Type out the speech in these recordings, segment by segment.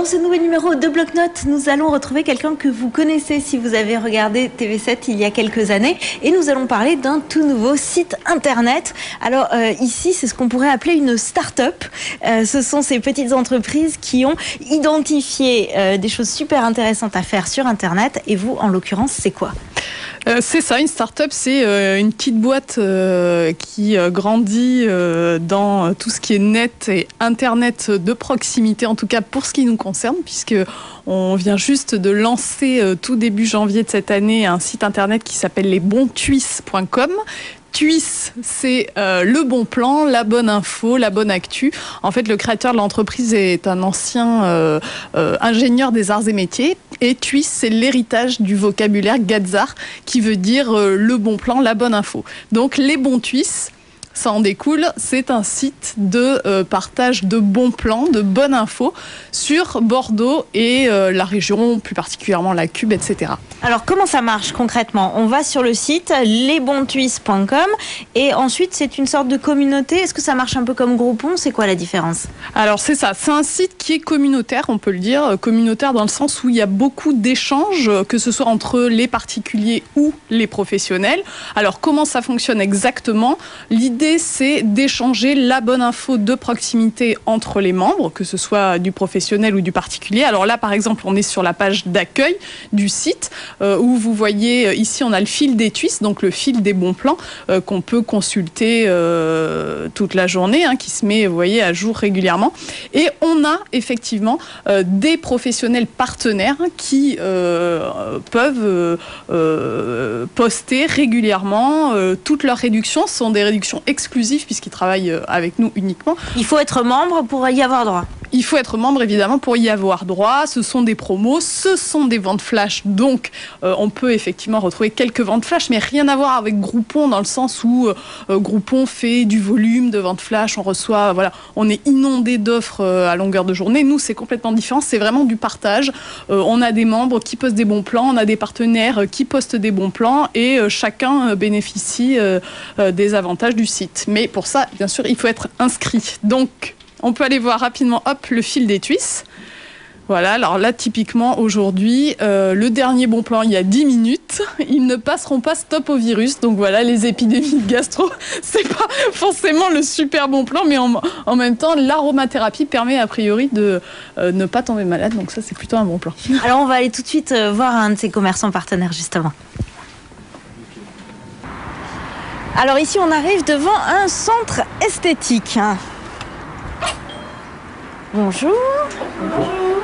Dans ce nouveau numéro de Bloc-Notes, nous allons retrouver quelqu'un que vous connaissez si vous avez regardé TV7 il y a quelques années. Et nous allons parler d'un tout nouveau site internet. Alors ici, c'est ce qu'on pourrait appeler une start-up. Ce sont ces petites entreprises qui ont identifié des choses super intéressantes à faire sur internet. Et vous, en l'occurrence, c'est quoi ? C'est ça, une start-up, c'est une petite boîte qui grandit dans tout ce qui est net et internet de proximité, en tout cas pour ce qui nous concerne, puisque on vient juste de lancer tout début janvier de cette année un site internet qui s'appelle lesbontuis.com. TUIS, c'est le bon plan, la bonne info, la bonne actu. En fait, le créateur de l'entreprise est un ancien ingénieur des arts et métiers. Et TUIS, c'est l'héritage du vocabulaire Gazar, qui veut dire le bon plan, la bonne info. Donc, les bons TUIS, ça en découle, c'est un site de partage de bons plans, de bonnes infos sur Bordeaux et la région, plus particulièrement la Cube, etc. Alors, comment ça marche concrètement ? On va sur le site lesbontuis.com et ensuite, c'est une sorte de communauté. Est-ce que ça marche un peu comme Groupon ? C'est quoi la différence ? Alors, c'est ça. C'est un site qui est communautaire, on peut le dire. Communautaire dans le sens où il y a beaucoup d'échanges, que ce soit entre les particuliers ou les professionnels. Alors, comment ça fonctionne exactement ? L'idée, c'est d'échanger la bonne info de proximité entre les membres, que ce soit du professionnel ou du particulier. Alors là, par exemple, on est sur la page d'accueil du site, où vous voyez, ici, on a le fil des TUIS, donc le fil des bons plans, qu'on peut consulter toute la journée, qui se met, vous voyez, à jour régulièrement. Et on a effectivement des professionnels partenaires qui peuvent poster régulièrement toutes leurs réductions. Ce sont des réductions exclusives puisqu'ils travaillent avec nous uniquement. Il faut être membre pour y avoir droit. Il faut être membre, évidemment, pour y avoir droit. Ce sont des promos, ce sont des ventes flash. Donc, on peut effectivement retrouver quelques ventes flash, mais rien à voir avec Groupon, dans le sens où Groupon fait du volume de ventes flash. On reçoit, voilà, on est inondé d'offres à longueur de journée. Nous, c'est complètement différent. C'est vraiment du partage. On a des membres qui postent des bons plans, on a des partenaires qui postent des bons plans et chacun bénéficie des avantages du site. Mais pour ça, bien sûr, il faut être inscrit. Donc, on peut aller voir rapidement, le fil des TUIS. Voilà, alors là, typiquement, aujourd'hui, le dernier bon plan, il y a 10 minutes, ils ne passeront pas stop au virus. Donc voilà, les épidémies de gastro, c'est pas forcément le super bon plan, mais en même temps, l'aromathérapie permet a priori de ne pas tomber malade. Donc ça, c'est plutôt un bon plan. Alors, on va aller tout de suite voir un de ces commerçants partenaires, justement. Alors ici, on arrive devant un centre esthétique. Bonjour. Bonjour.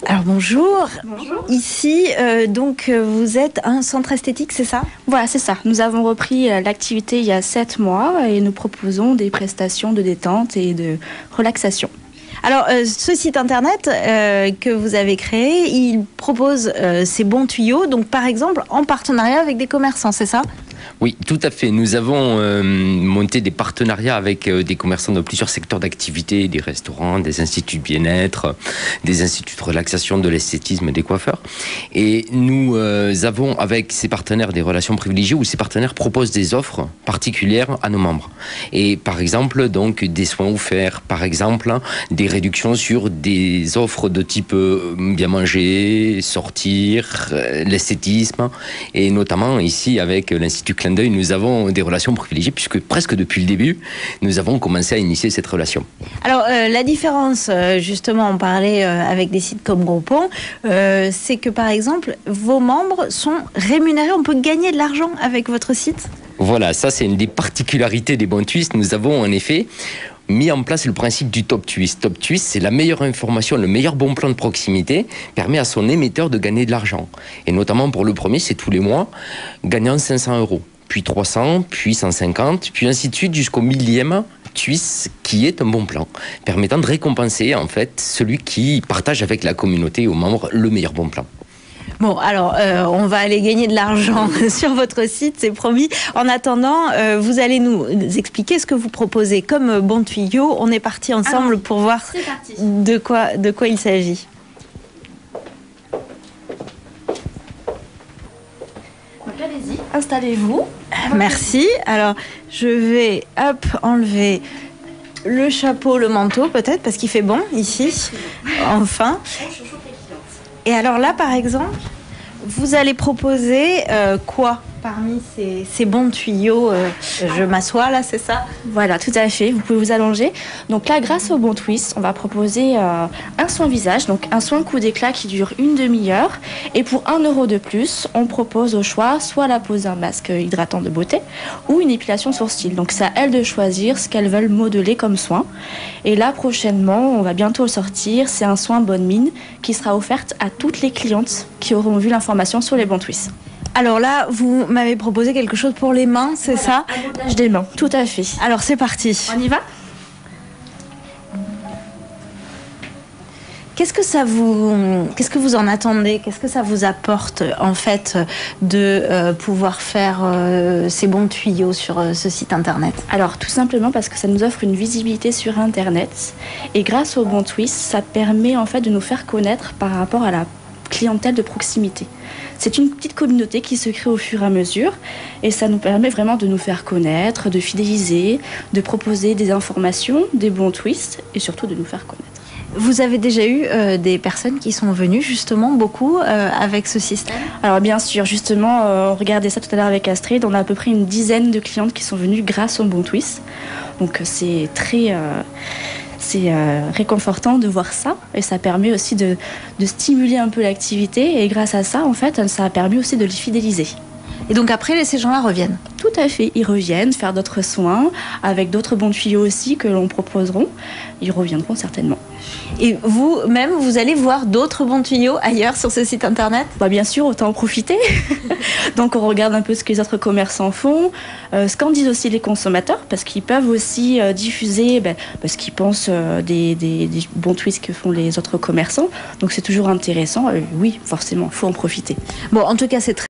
Alors bonjour. Bonjour. Ici, donc vous êtes un centre esthétique, c'est ça ? Voilà, c'est ça. Nous avons repris l'activité il y a 7 mois et nous proposons des prestations de détente et de relaxation. Alors, ce site internet que vous avez créé, il propose ces bons tuyaux, donc par exemple en partenariat avec des commerçants, c'est ça ? Oui, tout à fait. Nous avons monté des partenariats avec des commerçants de plusieurs secteurs d'activité, des restaurants, des instituts de bien-être, des instituts de relaxation, de l'esthétisme, des coiffeurs. Et nous avons avec ces partenaires des relations privilégiées où ces partenaires proposent des offres particulières à nos membres. Et par exemple, donc des soins offerts, par exemple, des réductions sur des offres de type bien manger, sortir, l'esthétisme. Et notamment ici avec l'Institut Clin d'œil, nous avons des relations privilégiées puisque presque depuis le début, nous avons commencé à initier cette relation. Alors la différence, justement, on parlait avec des sites comme Groupon, c'est que par exemple, vos membres sont rémunérés, on peut gagner de l'argent avec votre site ? Voilà, ça c'est une des particularités des bons TUIS. Nous avons en effet mis en place le principe du Top TUIS. Top TUIS, c'est la meilleure information, le meilleur bon plan de proximité, permet à son émetteur de gagner de l'argent. Et notamment pour le premier, c'est tous les mois, gagnant 500 €. Puis 300, puis 150, puis ainsi de suite jusqu'au 1000e TUIS qui est un bon plan, permettant de récompenser en fait celui qui partage avec la communauté aux membres le meilleur bon plan. Bon, alors, on va aller gagner de l'argent sur votre site, c'est promis. En attendant, vous allez nous expliquer ce que vous proposez comme bon tuyau. On est parti ensemble pour voir de quoi il s'agit. Donc allez-y, installez-vous. Merci. Alors, je vais enlever le chapeau, le manteau peut-être, parce qu'il fait bon ici, enfin. Et alors là, par exemple, vous allez proposer quoi parmi ces bons tuyaux? Je m'assois là, c'est ça? Voilà, tout à fait. Vous pouvez vous allonger. Donc là, grâce au Bon Twist, on va proposer un soin visage, donc un soin coup d'éclat qui dure une demi-heure. Et pour 1 € de plus, on propose au choix soit la pose d'un masque hydratant de beauté ou une épilation sourcil. Donc c'est à elles de choisir ce qu'elles veulent modeler comme soin. Et là, prochainement, on va bientôt le sortir. C'est un soin bonne mine qui sera offerte à toutes les clientes qui auront vu l'information sur les Bon Twist. Alors là, vous m'avez proposé quelque chose pour les mains, c'est ça? Amollage des mains, tout à fait. Alors c'est parti. On y va? Qu'est-ce que vous en attendez? Qu'est-ce que ça vous apporte en fait de pouvoir faire ces bons tuyaux sur ce site internet? Alors tout simplement parce que ça nous offre une visibilité sur internet et grâce au Bon Twist, ça permet en fait de nous faire connaître par rapport à la clientèle de proximité. C'est une petite communauté qui se crée au fur et à mesure et ça nous permet vraiment de nous faire connaître, de fidéliser, de proposer des informations, des bons twists et surtout de nous faire connaître. Vous avez déjà eu des personnes qui sont venues justement beaucoup avec ce système? Alors bien sûr, justement, on regardait ça tout à l'heure avec Astrid, on a à peu près une dizaine de clientes qui sont venues grâce au Bon Twist. Donc c'est très... C'est réconfortant de voir ça et ça permet aussi de stimuler un peu l'activité et grâce à ça, en fait, ça a permis aussi de les fidéliser. Et donc après, ces gens-là reviennent? Tout à fait, ils reviennent faire d'autres soins avec d'autres bons tuyaux aussi que l'on proposeront. Ils reviendront certainement. Et vous-même, vous allez voir d'autres bons tuyaux ailleurs sur ce site internet? Bah bien sûr, autant en profiter. Donc on regarde un peu ce que les autres commerçants font, ce qu'en disent aussi les consommateurs, parce qu'ils peuvent aussi diffuser ce qu'ils pensent des bons twists que font les autres commerçants. Donc c'est toujours intéressant. Oui, forcément, il faut en profiter. Bon, en tout cas, c'est très